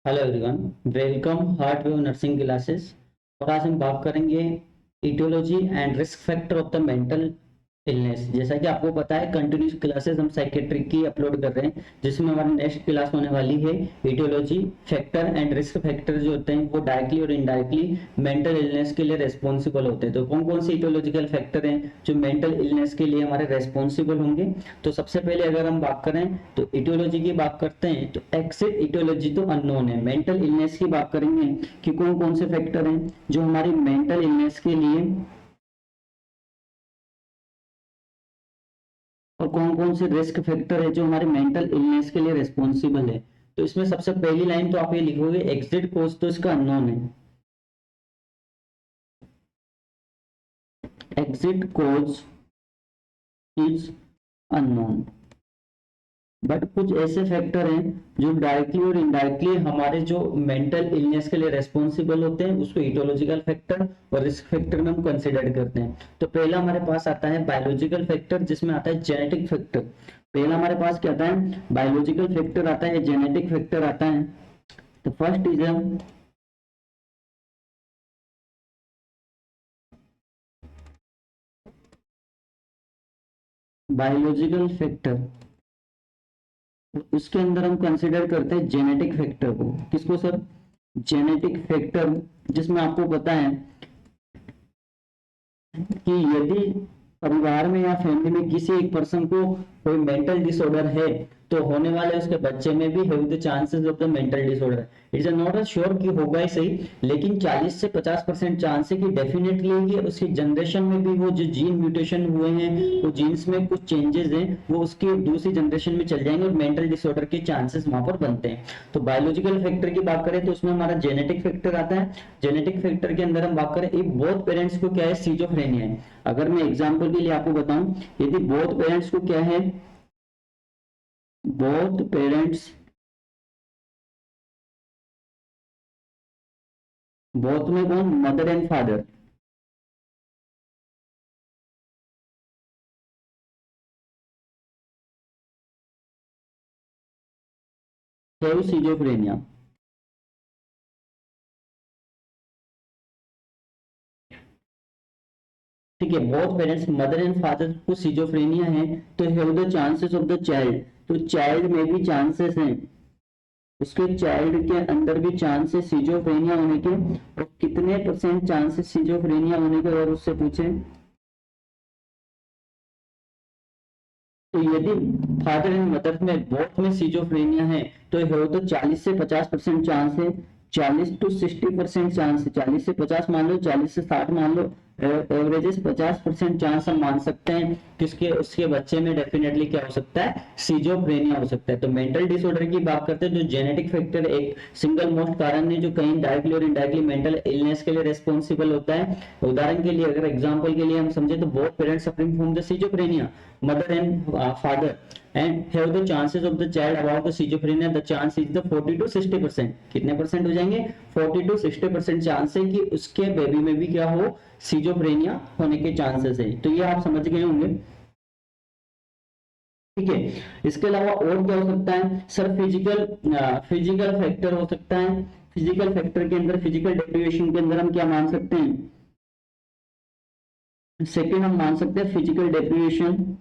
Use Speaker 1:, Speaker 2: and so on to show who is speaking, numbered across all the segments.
Speaker 1: Hello everyone, welcome heart wave nursing classes. और आज हम बात करेंगे etiology and risk factor of the mental illness. जैसा कि आपको पता है, कंटिन्यूस क्लासेस हम साइकेट्री की अपलोड कर रहे हैं, जिसमें हमारी नेक्स्ट क्लास होने वाली है etiology factor and risk factor. जो होते हैं वो डायरेक्टली और इनडायरेक्टली मेंटल इलनेस के लिए रेस्पॉन्सिबल होते हैं। तो कौन कौन से इटियोलॉजिकल फैक्टर हैं जो मेंटल इलनेस के लिए हमारे रेस्पॉन्सिबल होंगे? तो सबसे पहले अगर हम बात करें तो इटियोलॉजी की बात करते हैं, तो एक्सिट इटियोलॉजी तो अननोन है। मेंटल इलनेस की बात करेंगे कि कौन कौन से फैक्टर हैं जो हमारी मेंटल इलनेस के लिए, और कौन कौन से रिस्क फैक्टर है जो हमारे मेंटल इलनेस के लिए रिस्पॉन्सिबल है। तो इसमें सबसे पहली लाइन तो आप ये लिखोगे एग्जिट कोज, तो इसका अननोन है। Exact cause is unknown. But कुछ ऐसे फैक्टर हैं जो डायरेक्टली और इनडायरेक्टली हमारे जो मेंटल इलनेस के लिए रेस्पॉन्सिबल होते हैं, उसको इटियोलॉजिकल फैक्टर और रिस्क फैक्टर में हम कंसिडर करते हैं। तो पहला हमारे पास आता है बायोलॉजिकल फैक्टर, जिसमें आता है जेनेटिक फैक्टर। पहला हमारे पास क्या आता है? बायोलॉजिकल फैक्टर आता है, जेनेटिक फैक्टर आता है। तो फर्स्ट इज बायोलॉजिकल फैक्टर। उसके अंदर हम कंसिडर करते हैं जेनेटिक फैक्टर को। किसको सर? जेनेटिक फैक्टर, जिसमें आपको पता है कि यदि परिवार में या फैमिली में किसी एक पर्सन को कोई मेंटल डिसऑर्डर है, तो होने वाले उसके बच्चे में भी have the chances of the mental disorder. It's not sure कि होगा ही सही, लेकिन 40 से 50% चांस है कि डेफिनेटली कि उसकी जनरेशन में भी वो जो जीन म्यूटेशन हुए हैं, वो जीन्स में कुछ चेंजेस हैं, वो उसकी दूसरी जनरेशन में चल जाएंगे और मेंटल डिसऑर्डर के चांसेस वहां पर बनते हैं। तो बायोलॉजिकल फैक्टर की बात करें तो उसमें हमारा जेनेटिक फैक्टर आता है। जेनेटिक फैक्टर के अंदर हम बात करें, एक बोथ पेरेंट्स को क्या है, सीजोफ्रेनिया है। अगर मैं एग्जांपल के लिए आपको बताऊं, यदि बोथ पेरेंट्स को क्या है, बोथ पेरेंट्स, बोथ में कौन? Mother and father have schizophrenia. ठीक है, both parents mother and father को सीजोफ्रेनिया है, तो have the chances of the child. तो चाइल्ड में भी चांसेस हैं, उसके चाइल्ड के अंदर भी चांसेस सीजोफ्रेनिया होने के। और कितने परसेंट चांसेस सीजोफ्रेनिया होने के अगर उससे पूछे, तो यदि फादर एंड मदर में बोथ में सीजोफ्रेनिया है, तो हो तो 40 से 50% चांस है। 40 to 60% चांस है। 40 से 50 मान लो, 40 से 60 मान लो, एवरेजेस 50% चांस हम मान सकते हैं किसके, उसके बच्चे में डेफिनेटली क्या हो सकता है, सीजोफ्रेनिया हो सकता है। तो मेंटल डिसऑर्डर की बात करते हैं, जो जेनेटिक फैक्टर एक सिंगल मोस्ट कारण है जो कहीं डायरेक्टली और इनडायरेक्टली मेंटल इलनेस के लिए रेस्पॉन्सिबल होता है। उदाहरण के लिए, अगर एग्जांपल के लिए हम समझे, तो both parents suffering from the schizophrenia, mother and father, and have the chances of the child about the schizophrenia, the chance is the 40 to 60%। कितने परसेंट हो जाएंगे? 40 to 60% चांस है कि उसके बेबी में भी क्या हो, सीजोफ्रेनिया होने के चांसेस है। तो ये आप समझ गए होंगे। ठीक है, इसके अलावा और क्या हो सकता है सर? फिजिकल फैक्टर हो सकता है। फिजिकल फैक्टर के अंदर, फिजिकल डेप्रिवेशन के अंदर हम क्या मान सकते हैं? सेकेंड हम मान सकते हैं फिजिकल डेप्रिवेशन,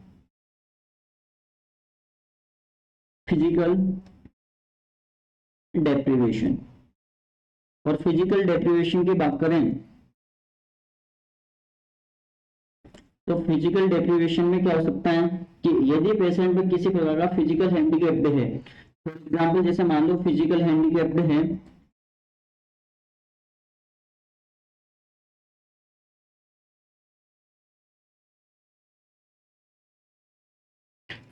Speaker 1: फिजिकल डेप्रिवेशन। और फिजिकल डेप्रिवेशन की बात करें तो फिजिकल डेप्रिवेशन में क्या हो सकता है कि यदि पेशेंट में किसी प्रकार का फिजिकल हैंडीकैप्ड है, फॉर एग्जाम्पल जैसे मान लो फिजिकल हैंडीकैप्ड है,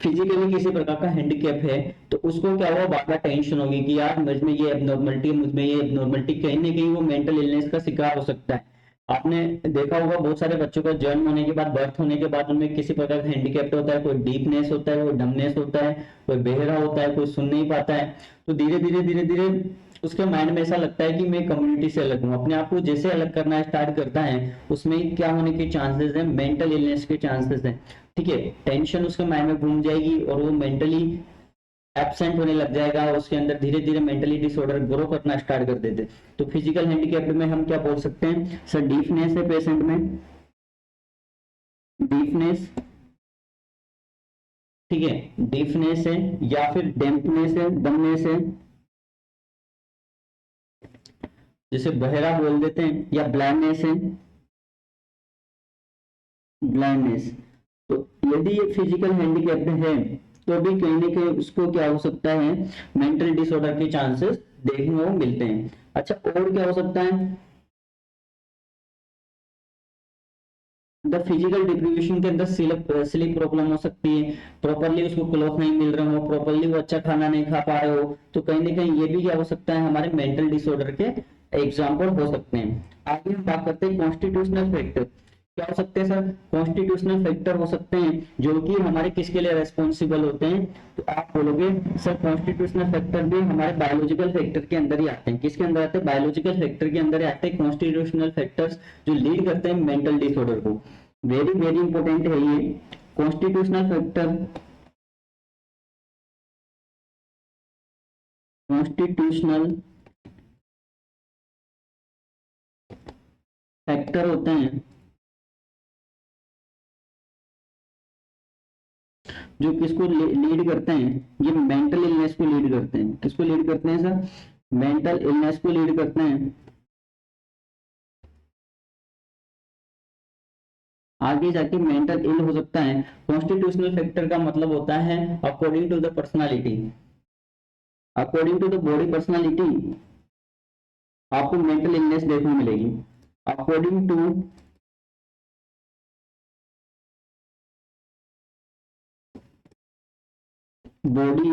Speaker 1: फिजिकली किसी प्रकार का हैंडीकैप है, तो उसको क्या होगा, बार बार टेंशन होगी कि यार मुझ में ये एबनॉर्मलिटी है, मुझ में ये एबनॉर्मलिटी, कहीं ना कहीं वो मेंटल इलनेस का शिकार हो सकता है। आपने देखा होगा बहुत सारे बच्चों का जन्म होने के बाद, बर्थ होने के बाद उनमें किसी प्रकार का हैंडीकैप होता है। कोई डीपनेस होता है, कोई डमनेस होता है, कोई बहरा होता है, कोई सुन नहीं पाता है। तो धीरे धीरे उसके माइंड में ऐसा लगता है कि मैं कम्युनिटी से अलग हूँ। अपने आप को जैसे अलग करना स्टार्ट करता है, उसमें क्या होने के चांसेस है, मेंटल इलनेस के चांसेस है। ठीक है, टेंशन उसके माइंड में घूम जाएगी और वो मेंटली एब्सेंट होने लग जाएगा, उसके अंदर धीरे धीरे मेंटली डिसऑर्डर ग्रो करना स्टार्ट कर देते। तो फिजिकल हैंडीकैप्ड में हम क्या बोल सकते हैं सर, डीफनेस है पेशेंट में, डीफनेस, ठीक है, डीफनेस है या फिर डेम्पनेस है, डमनेस है, जैसे बहरा बोल देते हैं, या ब्लाइंडनेस है, ब्लाइंडनेस। तो यदि ये फिजिकल हैंडीकैप्ड है तो भी कहीं ना कहीं उसको क्या हो सकता है, मेंटल डिसऑर्डर के चांसेस देखने को मिलते हैं। अच्छा, और क्या हो सकता है, द फिजिकल डिप्रीवेशन के अंदर स्लीप प्रॉब्लम हो सकती है, प्रॉपरली उसको क्लॉथ नहीं मिल रहा हो, प्रॉपरली वो अच्छा खाना नहीं खा पा रहे हो, तो कहीं ना कहीं ये भी क्या हो सकता है, हमारे मेंटल डिसऑर्डर के एग्जाम्पल हो सकते हैं। आगे हम बात करते हैं कॉन्स्टिट्यूशनल फैक्टर। क्या हो सकते हैं सर, कॉन्स्टिट्यूशनल फैक्टर हो सकते हैं जो कि हमारे किसके लिए रेस्पॉन्सिबल होते हैं, तो आप बोलोगे सर कॉन्स्टिट्यूशनल फैक्टर भी हमारे बायोलॉजिकल फैक्टर के अंदर ही आते हैं। किसके अंदर आते हैं, बायोलॉजिकल फैक्टर के अंदर ही आते हैं कॉन्स्टिट्यूशनल फैक्टर्स जो लीड करते हैं मेंटल डिसऑर्डर को। वेरी वेरी इंपॉर्टेंट है ये कॉन्स्टिट्यूशनल फैक्टर, कॉन्स्टिट्यूशनल फैक्टर होते हैं जो किसको लीड करते हैं, ये मेंटल इलनेस को लीड करते हैं। किसको लीड करते हैं सर, मेंटल इलनेस को लीड करते हैं। आगे जाके मेंटल इल हो सकता है। कॉन्स्टिट्यूशनल फैक्टर का मतलब होता है according to the personality, according to the body personality आपको मेंटल इलनेस देखने को मिलेगी। According to body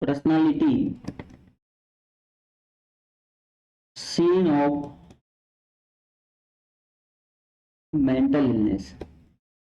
Speaker 1: personality scene of mental illness.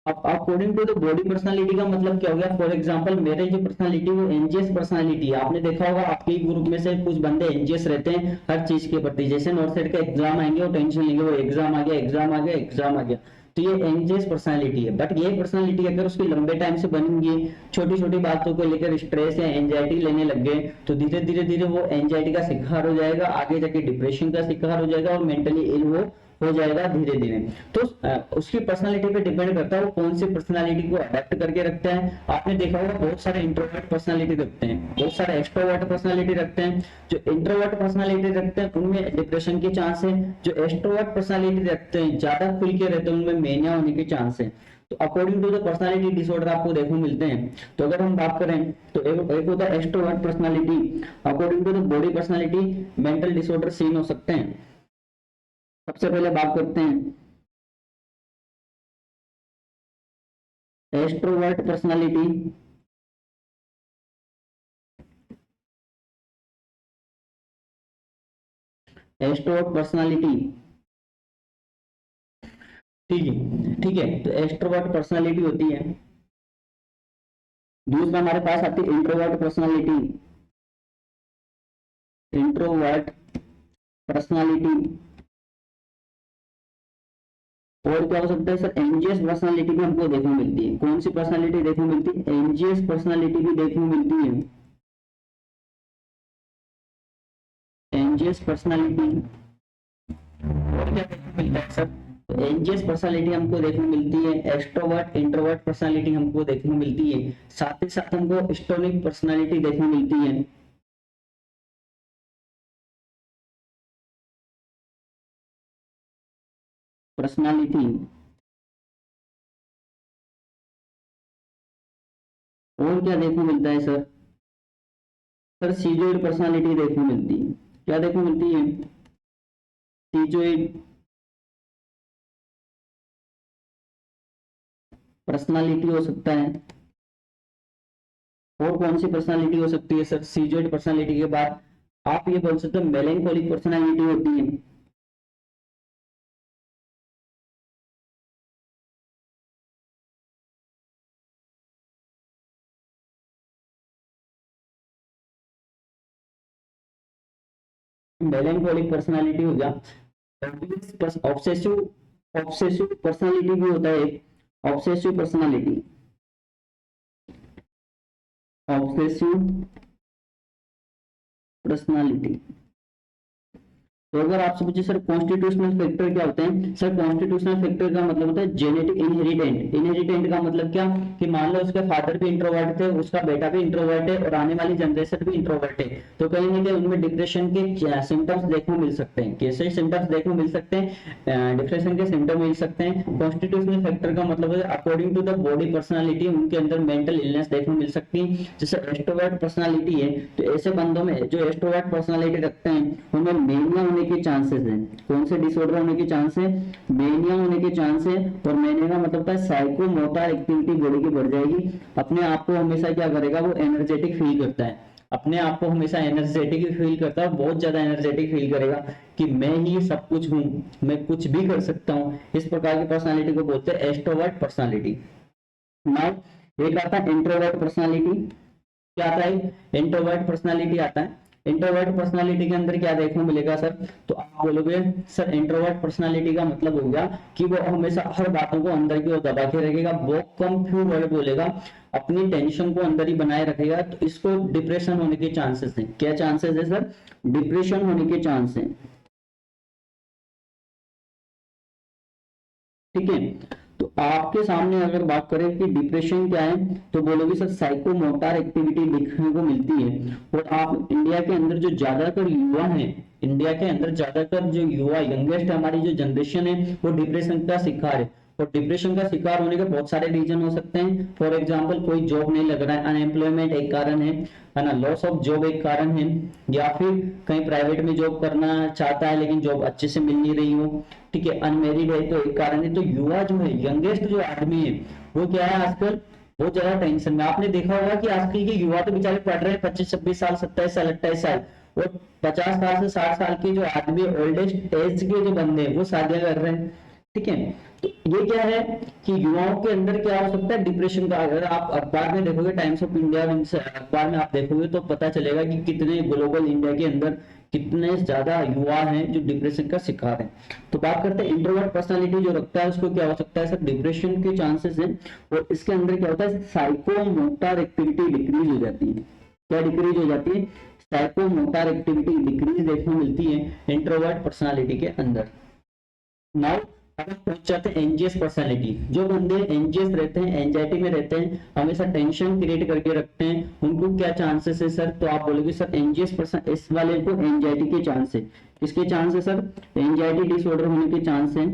Speaker 1: अब according to the body personality का मतलब क्या हो गया, फॉर एग्जांपल मेरे जो पर्सनालिटी वो एनजीएस पर्सनालिटी है। आपने देखा होगा आपके ग्रुप में से कुछ बंदे एनजीएस रहते हैं हर चीज के प्रति, जैसे नॉर्थ साइड का एग्जाम आएंगे वो टेंशन लेंगे, वो एग्जाम आ गया, एग्जाम आ गया, एग्जाम आ गया, तो ये एनजीएस पर्सनालिटी है। बट ये पर्सनालिटी अगर उसकी लंबे टाइम से बनेंगी, छोटी छोटी बातों को लेकर स्ट्रेस या एंजाइटी लेने लग गए, तो धीरे धीरे धीरे वो एंजाइटी का शिकार हो जाएगा, आगे जाके डिप्रेशन का शिकार हो जाएगा और मेंटली इल वो हो जाएगा धीरे धीरे। तो उसकी पर्सनालिटी पे डिपेंड करता है वो कौन सी पर्सनालिटी को अडेप्ट करके रखता है। आपने देखा होगा बहुत सारे इंट्रोवर्ट पर्सनालिटी रखते हैं, बहुत सारे एक्सट्रोवर्ट पर्सनालिटी रखते हैं। जो इंट्रोवर्ट पर्सनालिटी रखते हैं उनमें डिप्रेशन के चांस है, जो एक्सट्रोवर्ट पर्सनालिटी रखते हैं ज्यादा खुल के रहते हैं उनमें मेनिया होने के चांस है। तो according to the personality disorder आपको देखने को मिलते हैं। तो अगर हम बात करें तो एक होता है extrovert personality, according to the body personality mental disorder seen हो सकते हैं। सबसे पहले बात करते हैं एक्सट्रोवर्ट पर्सनालिटी, एक्सट्रोवर्ट पर्सनालिटी, ठीक है, ठीक है, तो एक्सट्रोवर्ट पर्सनालिटी होती है। दूसरा हमारे पास आती है इंट्रोवर्ट पर्सनालिटी, इंट्रोवर्ट पर्सनालिटी। और क्या हो सकता है सर, एनजीएस पर्सनालिटी भी हमको देखने मिलती है। कौन सी पर्सनालिटी देखने मिलती है, एनजीएस पर्सनालिटी भी देखने मिलती है। एनजीएस पर्सनालिटी और क्या देखने मिलता है सर, एनजीएस पर्सनालिटी हमको देखने मिलती है, एक्सट्रोवर्ट इंट्रोवर्ट पर्सनालिटी हमको देखने मिलती है, साथ ही साथ हमको स्टोनिक पर्सनालिटी देखने मिलती है। पर्सनालिटी और क्या देखने मिलता है सर, सर सीजोइड पर्सनालिटी देखने मिलती है। क्या देखने मिलती है, सीजोइड पर्सनालिटी हो सकता है। और कौन सी पर्सनालिटी हो सकती है सर, सीजोइड पर्सनालिटी के बाद आप ये बोल सकते हो मेलेंकोलिक पर्सनालिटी होती है। मेलेंकोलिक पर्सनालिटी हो गया। ऑब्सेसिव, ऑब्सेसिव पर्सनालिटी भी होता है एक, ऑब्सेसिव पर्सनालिटी। Obsessive personality. तो अगर आपसे पूछे सर कॉन्स्टिट्यूशनल फैक्टर क्या होते हैं, सर कॉन्स्टिट्यूशनल फैक्टर का मतलब होता है जेनेटिक इनहेरिटेंट। इनहेरिटेंट का मतलब क्या कि मान लो उसके फादर भी इंट्रोवर्ट थे, उसका बेटा भी इंट्रोवर्ट है और आने वाली जनरेशन भी इंट्रोवर्ट है, तो कहीं ना कहीं उनमें डिप्रेशन के सिम्टम्स देखने को मिल सकते हैं। कैसे सिम्टम्स देखने को मिल सकते हैं? डिप्रेशन के सिम्टम मिल सकते हैं। कॉन्स्टिट्यूशनल फैक्टर का मतलब है according to the body personality उनके अंदर मेंटल इलनेस देखने को मिल सकती है। जैसे एक्सट्रोवर्ट पर्सनालिटी है तो ऐसे बंदों में जो एक्सट्रोवर्ट पर्सनालिटी रखते हैं उनमें मेनिया होने के चांसेस हैं। कौन से डिसऑर्डर होने के चांस है? मेनिया होने के चांस है। और मेनिया का मतलब होता है साइकोमोटर एक्टिविटी बॉडी की बढ़ जाएगी। अपने आप को हमेशा क्या करेगा? वो एनर्जेटिक फील करता है, अपने आप को हमेशा एनर्जेटिक फील करता है, बहुत ज्यादा एनर्जेटिक फील करेगा कि मैं ही सब कुछ हूँ, मैं कुछ भी कर सकता हूँ। इस प्रकार की पर्सनालिटी को बोलते हैं एक्सट्रोवर्ट पर्सनालिटी। नाउ एक आता है इंट्रोवर्ट पर्सनालिटी। क्या आता है? इंट्रोवर्ट पर्सनालिटी आता है। इंट्रोवर्ट पर्सनालिटी के अंदर क्या देखने को मिलेगा सर? तो आप बोलोगे सर इंट्रोवर्ट पर्सनालिटी का मतलब हो गया कि वो हमेशा हर बातों को अंदर की ओर दबा के रखेगा, बहुत कम फ्यू वर्ड बोलेगा, अपनी टेंशन को अंदर ही बनाए रखेगा। तो इसको डिप्रेशन होने के चांसेस हैं। क्या चांसेस है सर? डिप्रेशन होने के चांस हैं। ठीक है, तो आपके सामने अगर बात करें कि डिप्रेशन क्या है तो बोलोगे सर साइकोमोटर एक्टिविटी देखने को मिलती है। और आप इंडिया के अंदर जो ज्यादातर युवा हैं, इंडिया के अंदर ज्यादातर जो युवा यंगेस्ट हमारी जो जनरेशन है वो डिप्रेशन का शिकार है। और डिप्रेशन का शिकार होने के बहुत सारे रीजन हो सकते हैं। फॉर एग्जाम्पल कोई जॉब नहीं लग रहा है, अनएम्प्लॉयमेंट एक कारण है ना, लॉस ऑफ जॉब एक कारण है, या फिर कहीं प्राइवेट में जॉब करना चाहता है लेकिन जॉब अच्छे से मिल नहीं रही हो। ठीक है, अनमेरिड है तो एक कारण है। तो युवा जो है, यंगेस्ट जो आदमी है वो क्या है आजकल बहुत ज्यादा टेंशन में। आपने देखा होगा कि आजकल के युवा तो बेचारे पढ़ रहे हैं 25-26 साल, 27 साल, 28 साल, और 50 साल से 60 साल के जो आदमी ओल्डेस्ट एज के जो बंदे हैं वो शादियां कर रहे हैं। ठीक है, तो ये क्या है कि युवाओं के अंदर क्या हो सकता है? डिप्रेशन का। अगर आप अखबार में देखोगे, टाइम्स ऑफ इंडिया अखबार में आप देखोगे तो पता चलेगा कि कितने ग्लोबल इंडिया के अंदर कितने ज्यादा युवा हैं जो डिप्रेशन का शिकार हैं। तो बात करते हैं इंट्रोवर्ट पर्सनालिटी जो रखता है उसको क्या हो सकता है सर? डिप्रेशन के चांसेस हैं। और इसके अंदर क्या होता है? साइकोमोटर एक्टिविटी डिक्रीज हो जाती है। क्या डिक्रीज हो जाती है? साइकोमोटर एक्टिविटी डिक्रीज देखने को मिलती है इंट्रोवर्ट पर्सनालिटी के अंदर। नाउ अगर पूछ जाते हैं एंजियस पर्सनालिटी, जो बंदे एंजियस रहते हैं, एंजाइटी में रहते हैं, हमेशा टेंशन क्रिएट करके रखते हैं, उनको क्या चांसेस है सर? तो आप बोलोगे सर एंजियस पर्सन, इस वाले को एंजाइटी के चांस है। किसके चांस है सर? एंजाइटी डिसऑर्डर होने के चांस है।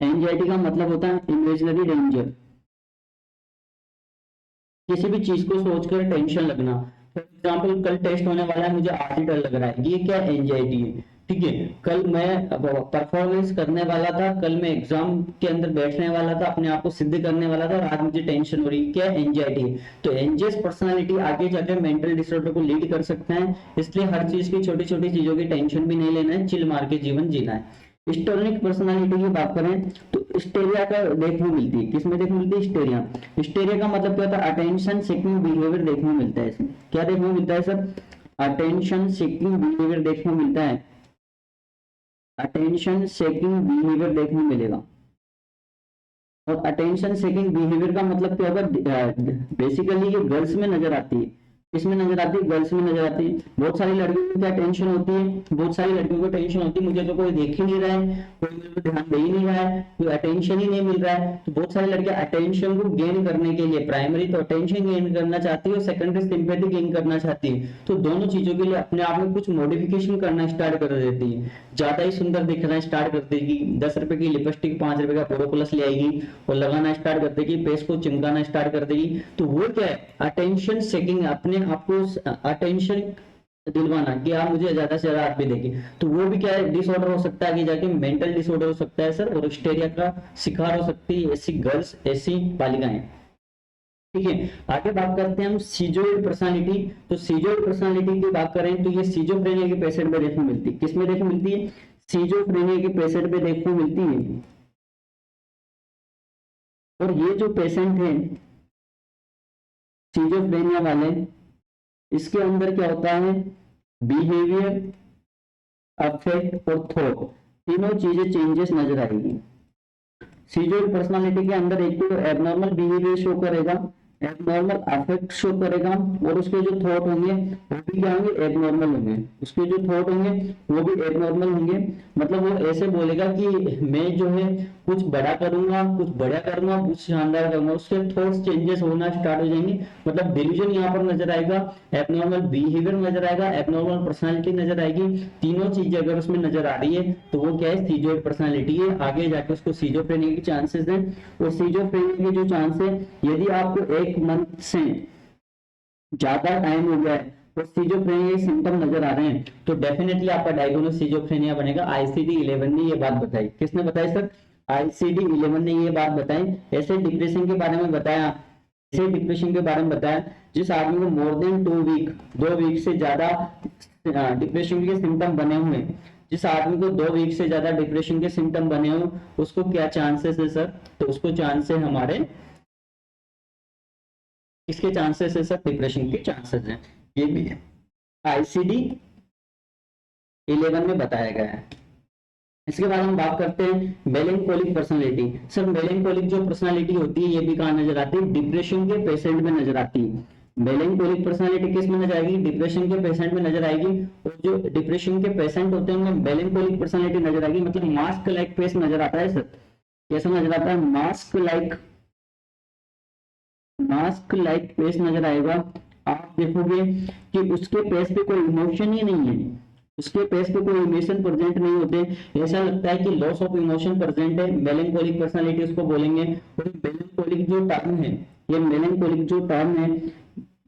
Speaker 1: एंजाइटी का मतलब होता है इमेजिनरी डेंजर, किसी भी चीज को सोचकर टेंशन लगना। फॉर एग्जाम्पल कल टेस्ट होने वाला है, मुझे आज ही डर लग रहा है, ये क्या एंजाइटी है। ठीक है, कल मैं परफॉर्मेंस करने वाला था, कल मैं एग्जाम के अंदर बैठने वाला था, अपने आप को सिद्ध करने वाला था, और आज मुझे टेंशन हो रही है, क्या एंजाइटी है। तो एंजियस पर्सनालिटी आगे जाकर मेंटल डिसऑर्डर को लीड कर सकते हैं। इसलिए हर चीज की, छोटी छोटी चीजों की टेंशन भी नहीं लेना है, चिल मार के जीवन जीना है। हिस्टोरिक पर्सनालिटी की बात करें तो हिस्टेरिया का देखने को मिलती है। किसमें देखने को मिलती है? हिस्टेरिया। हिस्टेरिया का मतलब क्या होता है? अटेंशन सीकिंग बिहेवियर देखने को मिलता है इसमें। क्या देखने को मिलता है सर? अटेंशन सीकिंग बिहेवियर देखने को मिलता है। अटेंशन सीकिंग बिहेवियर देखने को मिलेगा। और अटेंशन सीकिंग बिहेवियर का मतलब क्या होगा? बेसिकली ये गर्ल्स में नजर आती है। किसमें नजर आती है? गर्ल्स में नजर आती है। बहुत सारी लड़कियों को क्या टेंशन होती है? बहुत सारी लड़कियों को टेंशन होती है, मुझे तो कोई देख ही नहीं रहा है, कोई मेरे को ध्यान दे ही नहीं रहा है, कोई अटेंशन ही नहीं मिल रहा है। तो बहुत सारी लड़कियां अटेंशन को गेन करने के लिए, प्राइमरी तो अटेंशन गेन करना चाहती है और सेकेंडरी सिंपैथी गेन करना चाहती है। तो दोनों चीजों के लिए अपने आप में कुछ मॉडिफिकेशन करना स्टार्ट कर देती है। ज्यादा ही सुंदर दिखना स्टार्ट कर देगी, 10 रुपए की लिपस्टिक 5 रुपए का बोरोप्लस ले आएगी और लगाना स्टार्ट कर देगी, फेस को चिमकाना स्टार्ट कर देगी। तो वो क्या है? अटेंशन सेकिंग, अपने आप को अटेंशन दिलवाना कि आप मुझे ज्यादा से ज्यादा आदमी देखें। तो वो भी क्या है? डिसऑर्डर हो सकता है, आगे जाके मेंटल डिसऑर्डर हो सकता है सर, और हिस्टेरिया का शिकार हो सकती है ऐसी गर्ल्स, ऐसी बालिकाएं। ठीक है, आगे बात करते हैं हम सीजोइड पर्सनालिटी। तो सीजोइड पर्सनालिटी की बात करें तो ये सीजोफ्रेनिया के पेशेंट में देखने मिलती है। किसमें देखने मिलती है? सीजोफ्रेनिया के पेशेंट में देखने मिलती है। और ये जो पेशेंट है सीजोफ्रेनिया वाले, इसके अंदर क्या होता है? बिहेवियर, अफेक्ट और थॉट, तीनों चीजें चेंजेस नजर आएगी। सीजोइड पर्सनालिटी के अंदर एक तो एबनॉर्मल बिहेवियर शो करेगा, एबनॉर्मल अफेक्ट शो करेगा, और उसके जो थॉट होंगे वो भी क्या होंगे, एबनॉर्मल होंगे। उसके जो थॉट होंगे वो भी एबनॉर्मल होंगे। मतलब वो ऐसे बोलेगा कि मैं जो है कुछ बड़ा करूंगा, कुछ बड़ा करूंगा, कुछ शानदार करूंगा, उसके थॉट्स चेंजेस होना स्टार्ट हो जाएंगे। मतलब डिल्यूजन यहाँ पर नजर आएगा, एबनॉर्मल बिहेवियर नजर आएगा, एबनॉर्मल पर्सनालिटी नजर आएगी। तीनों चीजें अगर उसमें नजर आ रही है तो वो क्या है, सीजोइड पर्सनालिटी है। आगे जाके उसको सीजोफ्रेनिया के चांसेस हैं। और सीजोफ्रेनिया के जो चांस है, यदि आपको 1 मंथ से ज्यादा टाइम हो गया है और सीजोफ्रेनिया के सिम्टम नजर आ रहे हैं, तो डेफिनेटली आपका डायग्नोस सीजोफ्रेनिया बनेगा। आईसीडी-11 ने ये बात बताई। किसने बताई सर? आईसीडी-11 ने ये बात बताई। ऐसे डिप्रेशन के बारे में बताया, ऐसे डिप्रेशन के बारे में बताया जिस आदमी को मोर देन 2 वीक, 2 वीक से ज्यादा डिप्रेशन के सिम्टम बने हुए, जिस आदमी को 2 वीक से ज्यादा डिप्रेशन के सिम्टम बने हो, उसको क्या चांसेस है सर? तो उसको चांस है हमारे, इसके चांसेस है सर, डिप्रेशन के चांसेस हैं। ये भी आईसीडी-11 में बताया गया है। इसके बाद हम बात करते हैं मेलेंकोलिक पर्सनालिटी। सर मेलेंकोलिक जो पर्सनालिटी होती है ये भी कहाँ नजर आती है? डिप्रेशन के पेशेंट में नजर आती है। मेलेंकोलिक पर्सनालिटी किस में नजर आएगी? डिप्रेशन के पेशेंट में नजर आएगी। और जो डिप्रेशन के पेशेंट होते हैं उनमें मेलेंकोलिक पर्सनालिटी नजर आएगी। मतलब मास्क लाइक फेस नजर आता है सर। कैसा नजर आता है? मास्क लाइक फेस नजर आएगा। आप देखोगे कि उसके फेस पे कोई इमोशन ही नहीं है, उसके फेस पे कोई इमोशन प्रेजेंट नहीं होते। ऐसा लगता है कि लॉस ऑफ इमोशन प्रेजेंट है। मेलेंकोलिक पर्सनालिटी उसको बोलेंगे। और मेलेंकोलिक जो टर्म है, ये मेलेंकोलिक जो टर्म है,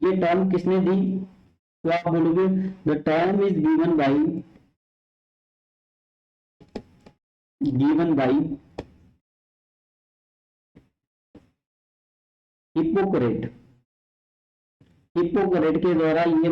Speaker 1: ये टर्म किसने दी? तो आप बोलोगे the term is given by Hippocrates. Hippocrates के द्वारा ये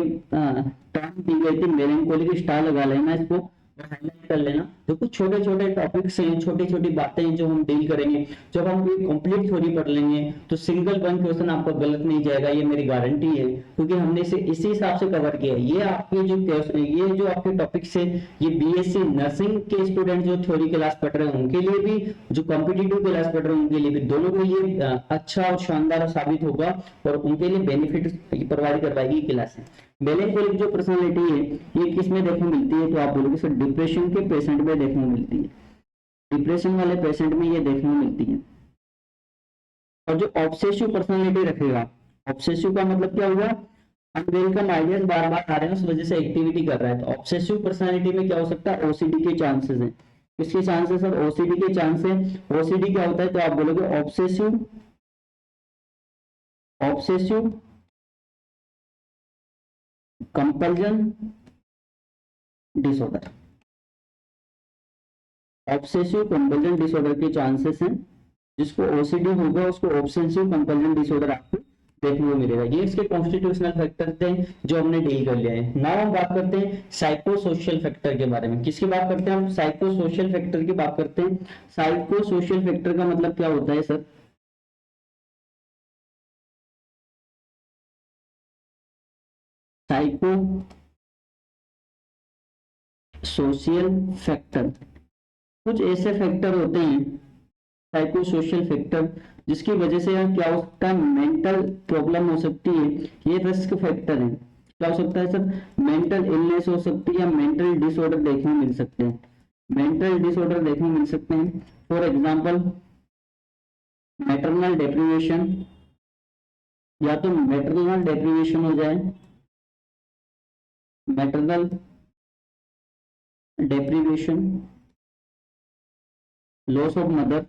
Speaker 1: टर्म दी गई थी। मेलेंकोलिक स्टार लगा लेना इसको और हाईलाइट कर लेना। तो कुछ छोटे छोटे टॉपिक्स हैं, छोटी छोटी बातें हैं जो हम डील करेंगे। जब हम कोई कंप्लीट थ्योरी पढ़ लेंगे तो सिंगल वन क्वेश्चन आपका गलत नहीं जाएगा, ये मेरी गारंटी है, क्योंकि हमने इसे इसी हिसाब से कवर किया है। ये आपके जो ये जो आपके टॉपिक्स है, ये बीएससी नर्सिंग के स्टूडेंट जो थ्योरी क्लास पढ़ रहे हैं उनके लिए भी, जो कॉम्पिटिटिव क्लास पढ़ रहे हैं उनके लिए भी, दोनों के लिए अच्छा और शानदार साबित होगा और उनके लिए बेनिफिट प्रोवाइड करवाएगी क्लासें। मेलेंकोलिक जो पर्सनालिटी है ये किस में देखने मिलती है? तो आप बोलोगे सर डिप्रेशन के पेशेंट में देखने मिलती है। डिप्रेशन वाले पेशेंट में ये देखने मिलती है। और जो ऑब्सेसिव पर्सनालिटी रखेगा, ऑब्सेसिव का मतलब क्या होगा? अनवेलकम आइडियाज बार बार आ रहे हैं, उस वजह से एक्टिविटी कर रहा है। तो ऑब्सेसिव पर्सनालिटी में क्या हो सकता है? ओसीडी के चांसेस हैं। किसके चांसेस सर? ओसीडी के चांस है। ओसीडी क्या होता है? तो आप बोलोगे obsessive obsessive compulsion disorder. Obsessive compulsion disorder के चांसेस हैं। जिसको ओसीडी होगा उसको ऑब्सेसिव कंपल्जन डिसऑर्डर आपको देखने को मिलेगा। ये इसके कॉन्स्टिट्यूशनल फैक्टर थे जो हमने डील कर लिया है। नाउ हम बात करते हैं साइको सोशल फैक्टर के बारे में। किसकी बात करते हैं हम? साइको सोशल फैक्टर की बात करते हैं। साइको सोशल फैक्टर का मतलब क्या होता है सर? साइको सोशल फैक्टर, कुछ ऐसे फैक्टर होते हैं साइको सोशल फैक्टर जिसकी वजह से क्या हो सकता है? मेंटल प्रॉब्लम हो सकती है। ये रिस्क फैक्टर है। क्या हो सकता है सर? मेंटल इलनेस हो सकती है या मेंटल डिसऑर्डर देखने मिल सकते हैं। मेंटल डिसऑर्डर देखने मिल सकते हैं। फॉर एग्जांपल मैटरनल डेप्रिवेशन, या तो मैटरनल डेप्रिवेशन हो जाए, maternal deprivation, loss of mother.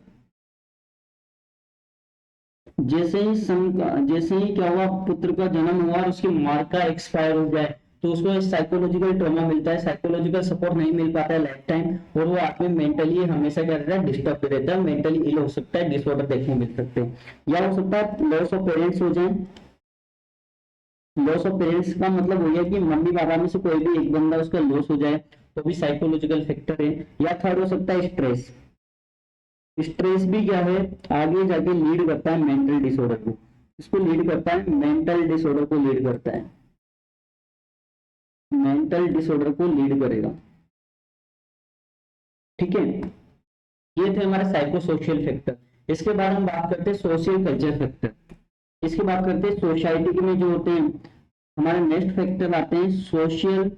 Speaker 1: जैसे ही क्या हुआ, पुत्र का जन्म हुआ और उसकी मां का एक्सपायर हो जाए तो उसको साइकोलॉजिकल ट्रॉमा मिलता है, साइकोलॉजिकल सपोर्ट नहीं मिल पाता है लाइफ टाइम, और वो आदमी मेंटली हमेशा क्या रहता है? डिस्टर्ब रहता है, मेंटली इल हो सकता है, डिसऑर्डर देखने को मिल सकते हैं। या हो सकता है लॉस ऑफ पेरेंट्स हो जाए। लॉस ऑफ पेरेंट्स का मतलब हो गया कि मम्मी पापा में से कोई भी एक बंदा उसका लॉस हो जाए, तो भी साइकोलॉजिकल फैक्टर है। या थर्ड हो सकता है स्ट्रेस। स्ट्रेस भी क्या है? आगे जाके लीड करता है मेंटल डिसऑर्डर को। इसको लीड करता है, मेंटल डिसऑर्डर को लीड करता है, मेंटल डिसऑर्डर को लीड करेगा। ठीक है, ये थे हमारे साइको सोशल फैक्टर। इसके बाद हम बात करते हैं सोशल कल्चर फैक्टर। इसकी बात करते हैं सोसाइटी में जो होते हैं, हमारे नेक्स्ट फैक्टर आते हैं social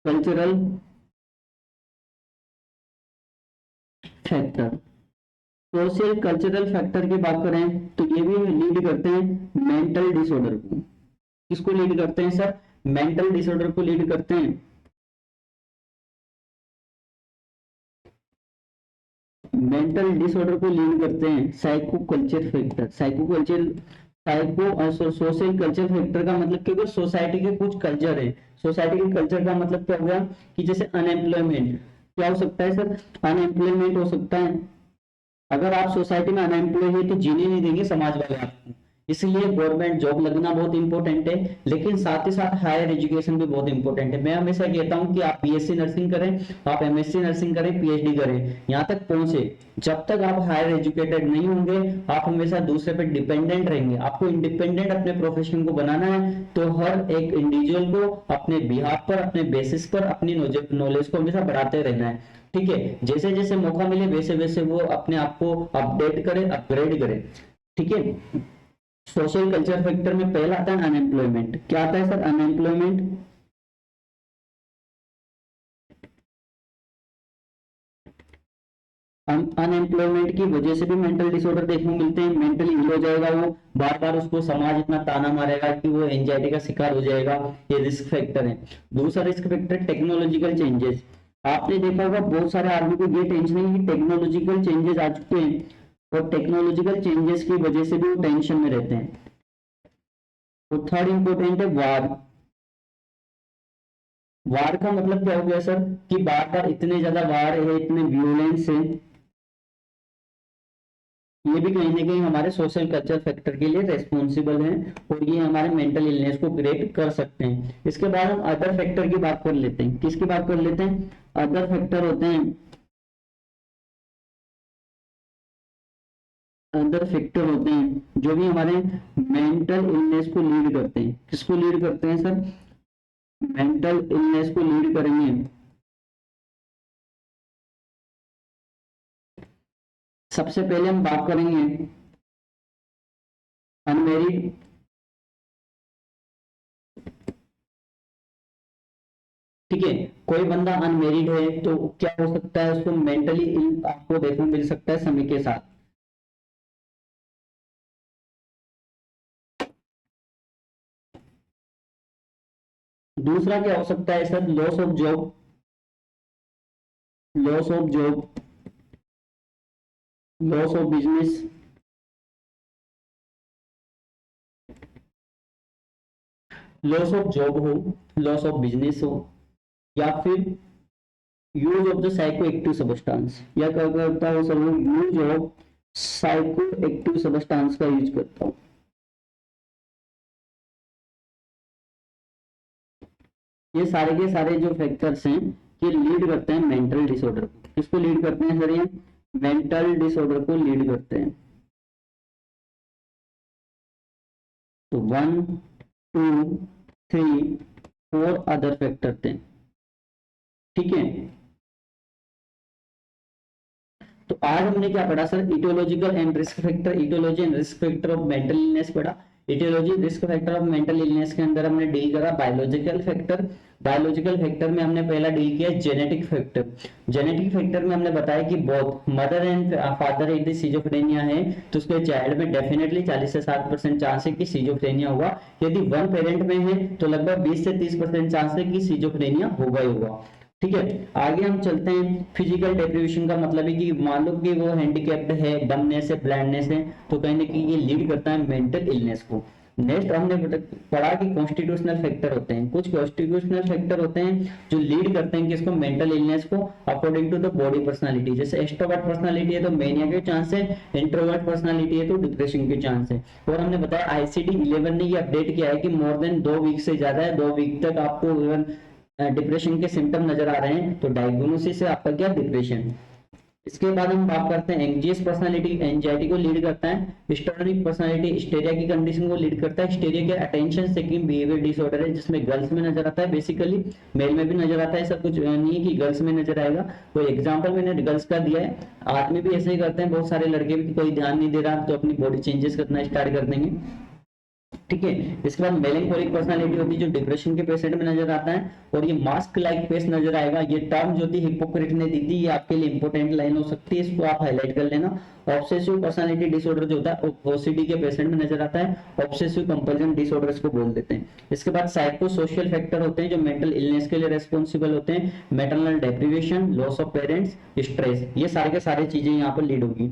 Speaker 1: cultural factor. Social cultural factor की बात करें तो ये भी लीड करते हैं मेंटल डिसऑर्डर को। किसको लीड करते हैं सर? मेंटल डिसऑर्डर को लीड करते हैं। मेंटल डिसऑर्डर को लीड करते हैं psycho culture factor. Social culture factor का मतलब, क्योंकि सोसाइटी के कुछ कल्चर है। सोसाइटी के कल्चर का मतलब क्या हुआ कि जैसे अनएम्प्लॉयमेंट, क्या हो सकता है सर? अनएम्प्लॉयमेंट हो सकता है। अगर आप सोसाइटी में अनएम्प्लॉय है तो जीने नहीं देंगे समाज वाले आपको, इसलिए गवर्नमेंट जॉब लगना बहुत इंपॉर्टेंट है। लेकिन साथ ही साथ हायर एजुकेशन भी बहुत इंपॉर्टेंट है। मैं हमेशा कहता हूं कि आप बीएससी नर्सिंग करें, आप एमएससी नर्सिंग करें, पीएचडी करें, यहाँ तक पहुंचे। जब तक आप हायर एजुकेटेड नहीं होंगे, आप हमेशा दूसरे पे डिपेंडेंट रहेंगे। आपको इंडिपेंडेंट अपने प्रोफेशन को बनाना है, तो हर एक इंडिविजुअल को अपने बिहाफ पर, अपने बेसिस पर अपनी नॉलेज को हमेशा बढ़ाते रहना है। ठीक है, जैसे जैसे मौका मिले वैसे वैसे वो अपने आप को अपडेट करे, अपग्रेड करे। ठीक है, सोशल कल्चर फैक्टर में पहला आता है अनएम्प्लॉयमेंट। क्या आता है सर? अनएम्प्लॉयमेंट। अनएम्प्लॉयमेंट की वजह से भी मेंटल डिसऑर्डर देखने को मिलते हैं। मेंटली इल हो जाएगा वो, बार बार उसको समाज इतना ताना मारेगा कि वो एंजाइटी का शिकार हो जाएगा। ये रिस्क फैक्टर है। दूसरा रिस्क फैक्टर टेक्नोलॉजिकल चेंजेस। आपने देखा होगा बहुत सारे आदमी को ये टेंशन है कि टेक्नोलॉजिकल चेंजेस आ चुके हैं, और टेक्नोलॉजिकल चेंजेस की वजह से भी वो टेंशन में रहते हैं। तो थर्ड इंपॉर्टेंट है वार। वार का मतलब क्या हो गया सर? कि बार बार इतने ज्यादा वार है, इतने वियोलेंस है, ये भी कहीं ना कहीं हमारे सोशल कल्चर फैक्टर के लिए रेस्पॉन्सिबल हैं, और ये हमारे मेंटल इलनेस को क्रिएट कर सकते हैं। इसके बाद हम अदर फैक्टर की बात कर लेते हैं। किसकी बात कर लेते हैं? अदर फैक्टर होते हैं, अदर फैक्टर होते हैं जो भी हमारे मेंटल इलनेस को लीड करते हैं। किसको लीड करते हैं सर? मेंटल इलनेस को लीड करेंगे। सबसे पहले हम बात करेंगे अनमेरिड। ठीक है, कोई बंदा अनमेरिड है तो क्या हो सकता है? उसको मेंटली इल आपको देखने को मिल सकता है समय के साथ। दूसरा क्या हो सकता है sir? Loss of job. Loss of job, loss of business, loss of job हो, लॉस ऑफ बिजनेस हो, या फिर use of the psycho active substance. या क्या करता हो sir? Use of psycho active substance का यूज करता हूं। ये सारे के सारे जो फैक्टर्स हैं ये लीड करते हैं मेंटल डिसऑर्डर को। किसको लीड करते हैं सर? ये मेंटल डिसऑर्डर को लीड करते हैं। तो 1 2 3 4 अदर फैक्टर थे। ठीक है, तो आज हमने क्या पढ़ा sir? Etiological and risk factor. Etiology and risk factor of mental illness पढ़ा। Etiology risk factor of mental illness के अंदर हमने डील करा बायोलॉजिकल फैक्टर। बायोलॉजिकल फैक्टर में हमने पहला डील किया जेनेटिक फैक्टर। जेनेटिक फैक्टर में हमने बताया कि बोथ मदर एंड फादर यदि सिजोफ्रेनिया है तो उसके चाइल्ड में डेफिनेटली 40 से 60% चांस है कि सिजोफ्रेनिया होगा। यदि वन पेरेंट में है तो लगभग 20 से 30% चांस है कि सिजोफ्रेनिया होगा ही होगा। ठीक है, आगे हम चलते हैं। फिजिकल डेप्रिवेशन का मतलब है कि मान लो कि वो हैंडीकैप्ड है, डमनेस है, ब्लाइंडनेस है, तो कहीं ना कहीं ये लीड करता है मेंटल इलनेस को। नेक्स्ट हमने पढ़ा कि कॉन्स्टिट्यूशनल फैक्टर होते हैं। कुछ कॉन्स्टिट्यूशनल फैक्टर होते हैं जो लीड करते हैं किसको? मेंटल इलनेस को, according to the body personality. जैसे एक्सट्रोवर्ट पर्सनालिटी है तो मेनिया के चांस है, इंट्रोवर्ट पर्सनालिटी है तो डिप्रेशन के चांस है। और हमने बताया ICD-11 ने ये अपडेट किया है कि मोर देन 2 वीक से ज्यादा है, 2 वीक तक आपको डिप्रेशन के सिम्टम नजर आ रहे हैं तो डायग्नोसिस है आपका क्या? डिप्रेशन। इसके बाद हम बात करते हैं एंग्जियस पर्सनालिटी, एंजाइटी को लीड करता है। हिस्टेरिक पर्सनालिटी हिस्टेरिया की कंडीशन को लीड करता है। हिस्टेरिया के अटेंशन सीकिंग बिहेवियर डिसऑर्डर है, जिसमें गर्ल्स में नजर आता है, बेसिकली मेल में भी नजर आता है, ऐसा कुछ नहीं है कि गर्ल्स में नजर आएगा। कोई एग्जांपल मैंने गर्ल्स का दिया है, आदमी भी ऐसे ही करते हैं, बहुत सारे लड़के भी, कोई ध्यान नहीं दे रहा तो अपनी बॉडी चेंजेस करना स्टार्ट कर देंगे, ठीक है। इसके बाद मेलेंकोलिक पर्सनालिटी होती है जो डिप्रेशन के पेशेंट में नजर आता है, और ये मास्क लाइक फेस नजर आएगा। ये टर्म जो थी हिपोक्रेट ने दी थी, ये आपके लिए इंपॉर्टेंट लाइन हो सकती है, इसको आप हाईलाइट कर लेना। ऑब्सेसिव पर्सनालिटी डिसऑर्डर जो होता है ओसीडी के पेशेंट में नजर आता है, ऑब्सेसिव कंपल्सन डिसऑर्डर इसको बोल देते हैं। इसके बाद साइको सोशल फैक्टर होते हैं जो मेंटल इलनेस के लिए रेस्पॉन्सिबल होते हैं, maternal deprivation, loss of parents, stress, ये सारे के सारे चीजें यहाँ पर लीड होगी।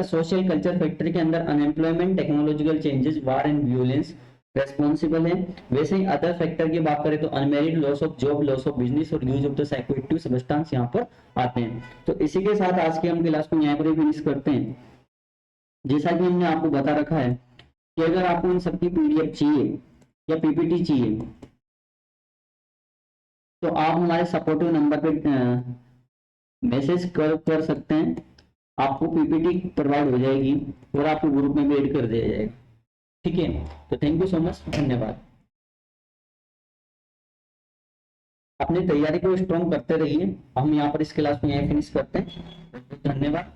Speaker 1: सोशल कल्चर फैक्टर के अंदर unemployment, technological changes, war and violence responsible है। वैसे ही अदर फैक्टर की बात करें तो unmarried, loss of job, loss of business और use of the psychoactive substance यहाँ पर आते हैं। तो इसी के साथ आज की हम क्लास को यहाँ पर ही फिनिश करते हैं। जैसा कि हमने आपको बता रखा है कि अगर आपको इन सबकी पीडीएफ चाहिए या पीपीटी चाहिए तो आप हमारे सपोर्टिव नंबर पे मैसेज कर सकते हैं, आपको पीपीटी प्रोवाइड हो जाएगी और आपको ग्रुप में भी ऐड कर दिया जाएगा, ठीक है। तो थैंक यू सो मच, धन्यवाद। अपनी तैयारी को स्ट्रॉन्ग करते रहिए। हम यहाँ पर इस क्लास को यहीं फिनिश करते हैं, धन्यवाद।